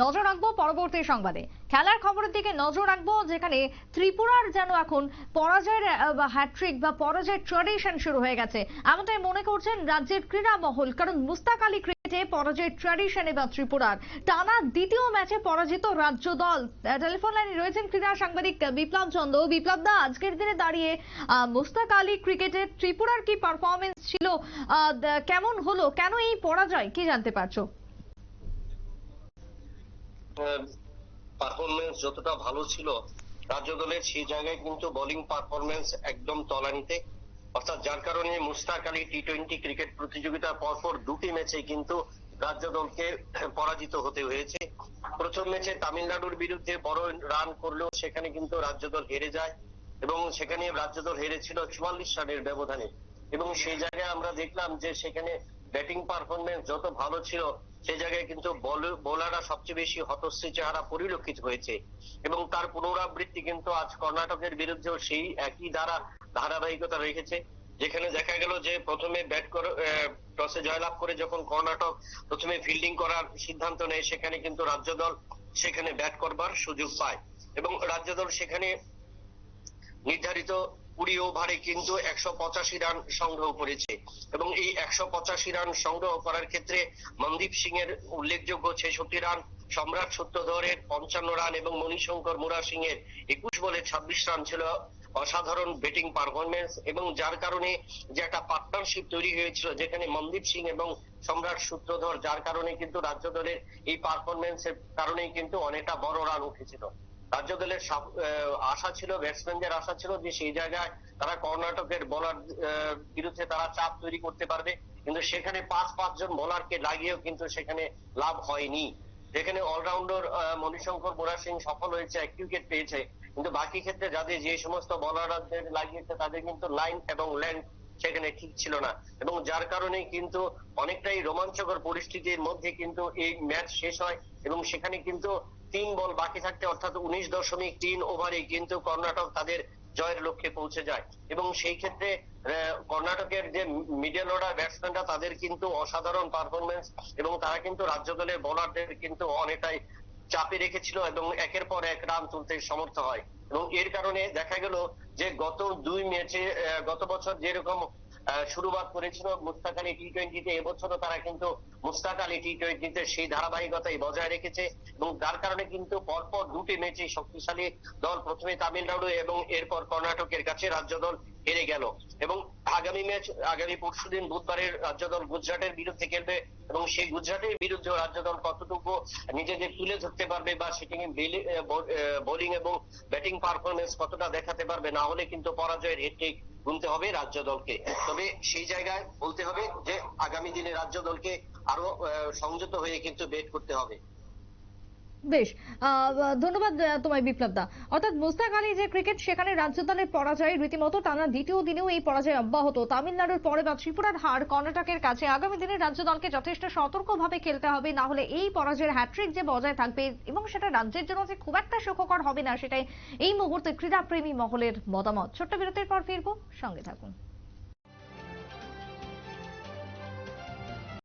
নজর রাখবো পরবর্তী সংবাদে। খেলার খবরের দিকে নজর রাখবো, যেখানে ত্রিপুরার যেন এখন পরাজয়ের হ্যাট্রিক বা পরাজয়ের ট্র্যাডিশন শুরু হয়ে গেছে, এমনটাই মনে করছেন রাজ্যের ক্রীড়া মহল। কারণ মুস্তাক আলী ক্রিকেটে পরাজয়ের ট্র্যাডিশন এবার ত্রিপুরার। টানা দ্বিতীয় ম্যাচে পরাজিত রাজ্য দল। টেলিফোন লাইনে রয়েছেন ক্রীড়া সাংবাদিক বিপ্লব চন্দ্র। বিপ্লব দা, আজকের দিনে দাঁড়িয়ে মুস্তাক আলী ক্রিকেটে ত্রিপুরার কি পারফরমেন্স ছিল, কেমন হলো, কেন এই পরাজয়, কি জানতে পারছো? পারফরমেন্স যতটা ভালো ছিল রাজ্য দলের, সেই জায়গায় কিন্তু বোলিং পারফরমেন্স একদম তলানিতে। অর্থাৎ যার কারণে মুস্তাক আলী টি-20 ক্রিকেট প্রতিযোগিতার পরপর দুটি ম্যাচে কিন্তু রাজ্য দলকে পরাজিত হতে হয়েছে। প্রথম ম্যাচে তামিলনাড়ুর বিরুদ্ধে বড় রান করলেও সেখানে কিন্তু রাজ্য দল হেরে যায় এবং সেখানে রাজ্য দল হেরেছিল 44 রানের ব্যবধানে। এবং সেই জায়গায় আমরা দেখলাম যে সেখানে ব্যাটিং পারফরমেন্স যত ভালো ছিল, সেই জায়গায় কিন্তু বোলাররা সবচেয়ে বেশি হতশ্রী চেহারা পরিলক্ষিত হয়েছে। এবং তার পুনরাবৃত্তি কিন্তু আজ কর্ণাটকের বিরুদ্ধেও সেই একই ধারাবাহিকতা রেখেছে, যেখানে দেখা গেল যে প্রথমে টসে জয়লাভ করে যখন কর্ণাটক প্রথমে ফিল্ডিং করার সিদ্ধান্ত নেয়, সেখানে কিন্তু রাজ্য দল সেখানে ব্যাট করবার সুযোগ পায় এবং রাজ্য দল সেখানে নির্ধারিত 20 ওভারে কিন্তু 185 রান সংগ্রহ করেছে। এবং এই 185 রান সংগ্রহ করার ক্ষেত্রে মনদীপ সিং এর উল্লেখযোগ্য 66 রান, সম্রাট সূত্রধরের 55 রান এবং মণিশঙ্কর মুরা সিং এর 21 বলে 26 রান ছিল অসাধারণ ব্যাটিং পারফরমেন্স। এবং যার কারণে যে একটা পার্টনারশিপ তৈরি হয়েছিল, যেখানে মনদীপ সিং এবং সম্রাট সূত্রধর, যার কারণে কিন্তু রাজ্য দলের এই পারফরমেন্সের কারণেই কিন্তু অনেকটা বড় রান উঠেছিল। রাজ্য দলের আশা ছিল, ব্যাটসম্যানদের আশা ছিল যে সেই জায়গায় তারা কর্ণাটকের বোলার বিরুদ্ধে তারা চাপ তৈরি করতে পারবে, কিন্তু সেখানে 5 জন বোলারকে লাগিয়েও কিন্তু সেখানে লাভ হয়নি। যেখানে অলরাউন্ডার মণিশঙ্কর মুরা সিং সফল হয়েছে, 1 উইকেট পেয়েছে, কিন্তু বাকি ক্ষেত্রে যাদের যে সমস্ত বোলারদের লাগিয়েছে তাদের কিন্তু লাইন এবং লেন্থ সেখানে ঠিক ছিল না। এবং যার কারণে কিন্তু অনেকটাই রোমাঞ্চকর পরিস্থিতির মধ্যে কিন্তু এই ম্যাচ শেষ হয় এবং সেখানে কিন্তু 3 বল বাকি থাকতে, অর্থাৎ 19.3 ওভারে কিন্তু কর্ণাটক তাদের জয়ের লক্ষ্যে পৌঁছে যায়। এবং সেই ক্ষেত্রে কর্ণাটকের যে মিডল অর্ডার ব্যাটসম্যানরা, তাদের কিন্তু অসাধারণ পারফরমেন্স এবং তারা কিন্তু রাজ্য দলের বোলারদের কিন্তু অনেকটাই চাপে রেখেছিল এবং একের পর এক রান তুলতে সমর্থ হয়। এবং এর কারণে দেখা গেল যে গত 2 ম্যাচে, গত বছর যেরকম শুরুবাত করেছিল মুস্তাক আলী টি-20তে, এবছরও তারা কিন্তু মুস্তাক আলী টি-20তে সেই ধারাবাহিকতাই বজায় রেখেছে। এবং যার কারণে কিন্তু পরপর দুটি ম্যাচে শক্তিশালী দল, প্রথমে তামিলনাড়ু এবং এরপর কর্ণাটকের কাছে রাজ্য দল হেরে গেল। এবং আগামী পরশুদিন বুধবারের রাজ্য দল গুজরাটের বিরুদ্ধে খেলবে এবং সেই গুজরাটের বিরুদ্ধে রাজ্য দল কতটুকু নিজেদের তুলে ধরতে পারবে বা সেখানে বোলিং এবং ব্যাটিং পারফরমেন্স কতটা দেখাতে পারবে, না হলে কিন্তু পরাজয়ের হ্যাট্রিক গুনতে হবে রাজ্য দলকে। তবে সেই জায়গায় বলতে হবে যে আগামী দিনে রাজ্য দলকে আরো সংযত হয়ে কিন্তু ব্যাট করতে হবে। বেশ, ধন্যবাদ তোমায় বিপ্লব দা। অর্থাৎ মুস্তাক আলী যে ক্রিকেট, সেখানে রাজ্য দলের পরাজয় রীতিমতো টানা দ্বিতীয় দিনেও এই পরাজয় অব্যাহত। তামিলনাড়ুর পরে বা ত্রিপুরার হার কর্ণাটকের কাছে। আগামী দিনে রাজ্য দলকে যথেষ্ট সতর্কভাবে খেলতে হবে, না হলে এই পরাজয়ের হ্যাট্রিক যে বজায় থাকবে এবং সেটা রাজ্যের জন্য যে খুব একটা সুখকর হবে না, সেটাই এই মুহূর্তে ক্রীড়াপ্রেমী মহলের মতামত। ছোট্ট বিরতির পর ফিরবো, সঙ্গে থাকুন।